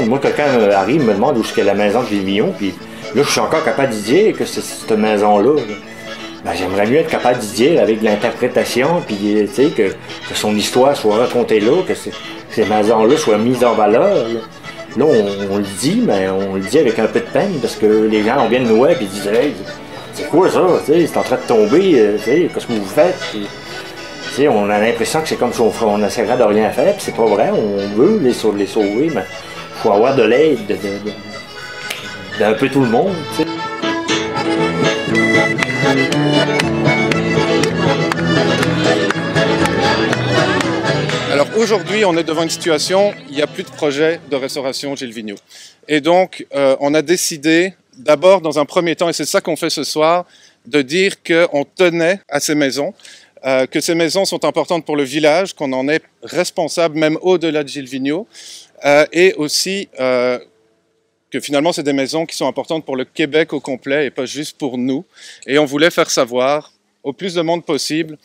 Moi, quelqu'un arrive, me demande où est la maison de Gilles Vigneault, puis là, je suis encore capable d'y dire que c'est cette maison-là. Ben, j'aimerais mieux être capable d'y dire avec de l'interprétation, puis que son histoire soit racontée là, que ces maisons-là soient mises en valeur. Là, on le dit, mais on le dit avec un peu de peine, parce que les gens viennent nous voir et disent « Hey, c'est quoi ça? C'est en train de tomber, qu'est-ce que vous faites? » On a l'impression que c'est comme si on essaierait de rien faire, puis c'est pas vrai, on veut les sauver, mais il faut avoir de l'aide d'un peu tout le monde. T'sais. Alors aujourd'hui, on est devant une situation, il n'y a plus de projet de restauration Gilles Vigneault. Et donc, on a décidé, d'abord, dans un premier temps, et c'est ça qu'on fait ce soir, de dire qu'on tenait à ces maisons, que ces maisons sont importantes pour le village, qu'on en est responsable même au-delà de Gilles Vigneault, et aussi que finalement c'est des maisons qui sont importantes pour le Québec au complet et pas juste pour nous. Et on voulait faire savoir au plus de monde possible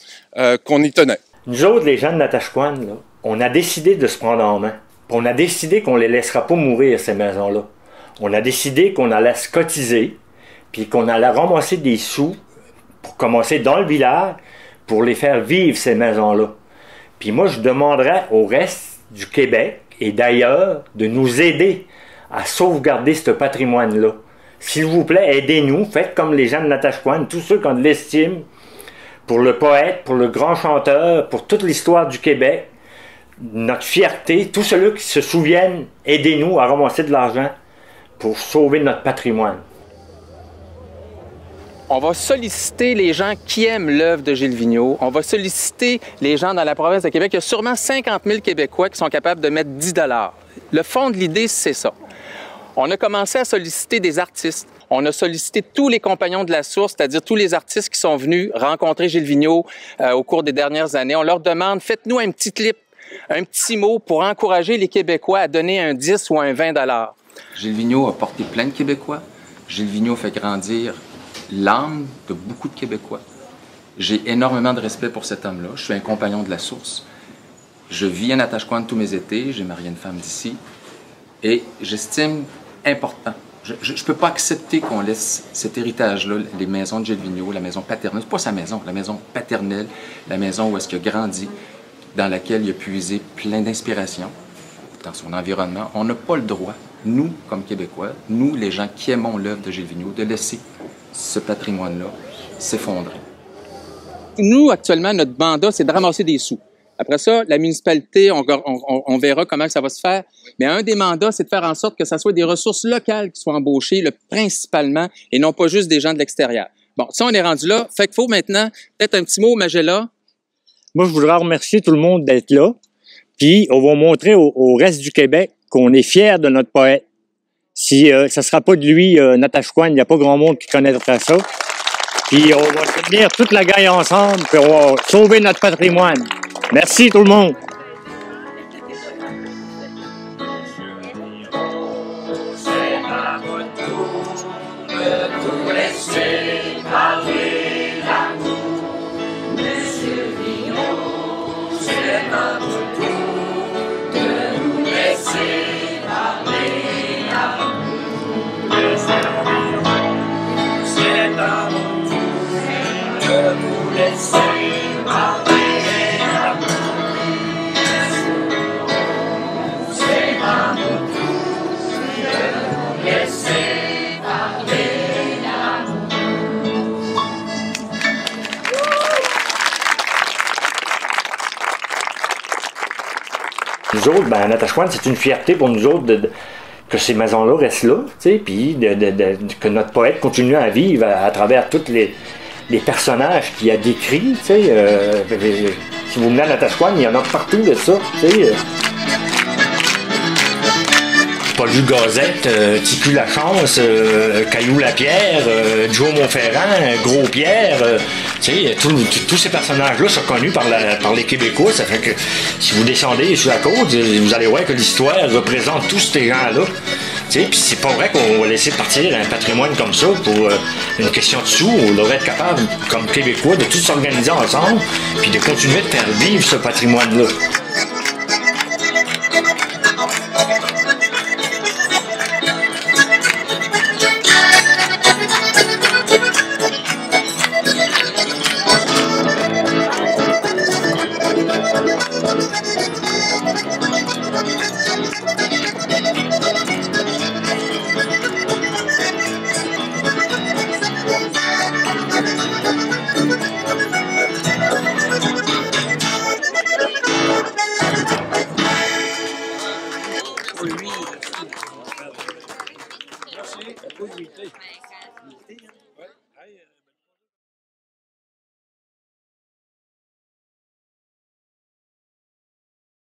qu'on y tenait. Nous autres, les gens de Natashquan, là, on a décidé de se prendre en main. Puis on a décidé qu'on les laissera pas mourir, ces maisons-là. On a décidé qu'on allait se cotiser, puis qu'on allait ramasser des sous pour commencer dans le village, pour les faire vivre, ces maisons-là. Puis moi, je demanderais au reste du Québec et d'ailleurs de nous aider à sauvegarder ce patrimoine-là. S'il vous plaît, aidez-nous, faites comme les gens de Natashquan, tous ceux qui ont de l'estime pour le poète, pour le grand chanteur, pour toute l'histoire du Québec, notre fierté, tous ceux-là qui se souviennent, aidez-nous à ramasser de l'argent pour sauver notre patrimoine. On va solliciter les gens qui aiment l'œuvre de Gilles Vigneault. On va solliciter les gens dans la province de Québec. Il y a sûrement 50 000 Québécois qui sont capables de mettre 10 $. Le fond de l'idée, c'est ça. On a commencé à solliciter des artistes. On a sollicité tous les compagnons de la source, c'est-à-dire tous les artistes qui sont venus rencontrer Gilles Vigneault au cours des dernières années. On leur demande, faites-nous un petit clip, un petit mot pour encourager les Québécois à donner un 10 ou un 20 $. Gilles Vigneault a porté plein de Québécois. Gilles Vigneault fait grandir l'âme de beaucoup de Québécois. J'ai énormément de respect pour cet homme-là. Je suis un compagnon de la source. Je vis à Natashquan tous mes étés. J'ai marié une femme d'ici. Et j'estime important. Je ne peux pas accepter qu'on laisse cet héritage-là, les maisons de Gilles Vigneault, la maison paternelle. C'est pas sa maison, la maison paternelle, la maison où est-ce qu'il a grandi, dans laquelle il a puisé plein d'inspiration dans son environnement. On n'a pas le droit, nous, comme Québécois, nous, les gens qui aimons l'œuvre de Gilles Vigneault, de laisser ce patrimoine-là s'effondrer. Nous, actuellement, notre mandat, c'est de ramasser des sous. Après ça, la municipalité, on verra comment ça va se faire. Mais un des mandats, c'est de faire en sorte que ça soit des ressources locales qui soient embauchées, principalement, et non pas juste des gens de l'extérieur. Bon, ça, on est rendu là. Fait qu'il faut maintenant, peut-être un petit mot au Magella. Moi, je voudrais remercier tout le monde d'être là. Puis, on va montrer au reste du Québec qu'on est fiers de notre poète. Si ça ne sera pas de lui, Natashquan, il n'y a pas grand monde qui connaîtra ça. Puis, on va se tenir toute la gang ensemble, puis on va sauver notre patrimoine. Merci tout le monde. Nous autres, ben, à Natashquan, c'est une fierté pour nous autres que ces maisons-là restent là, puis que notre poète continue à vivre à travers tous les personnages qu'il a décrits. Si vous venez à Natashquan, il y en a partout de ça. Paul Gazette, Ticu Lachance, Caillou Lapierre, Joe Monferrand, Gros Pierre, tous ces personnages-là sont connus par les Québécois. Ça fait que si vous descendez sur la côte, vous allez voir que l'histoire représente tous ces gens-là. Tu sais, puis c'est pas vrai qu'on va laisser partir un patrimoine comme ça pour une question de sous. On devrait être capable, comme Québécois, de tous s'organiser ensemble puis de continuer de faire vivre ce patrimoine-là.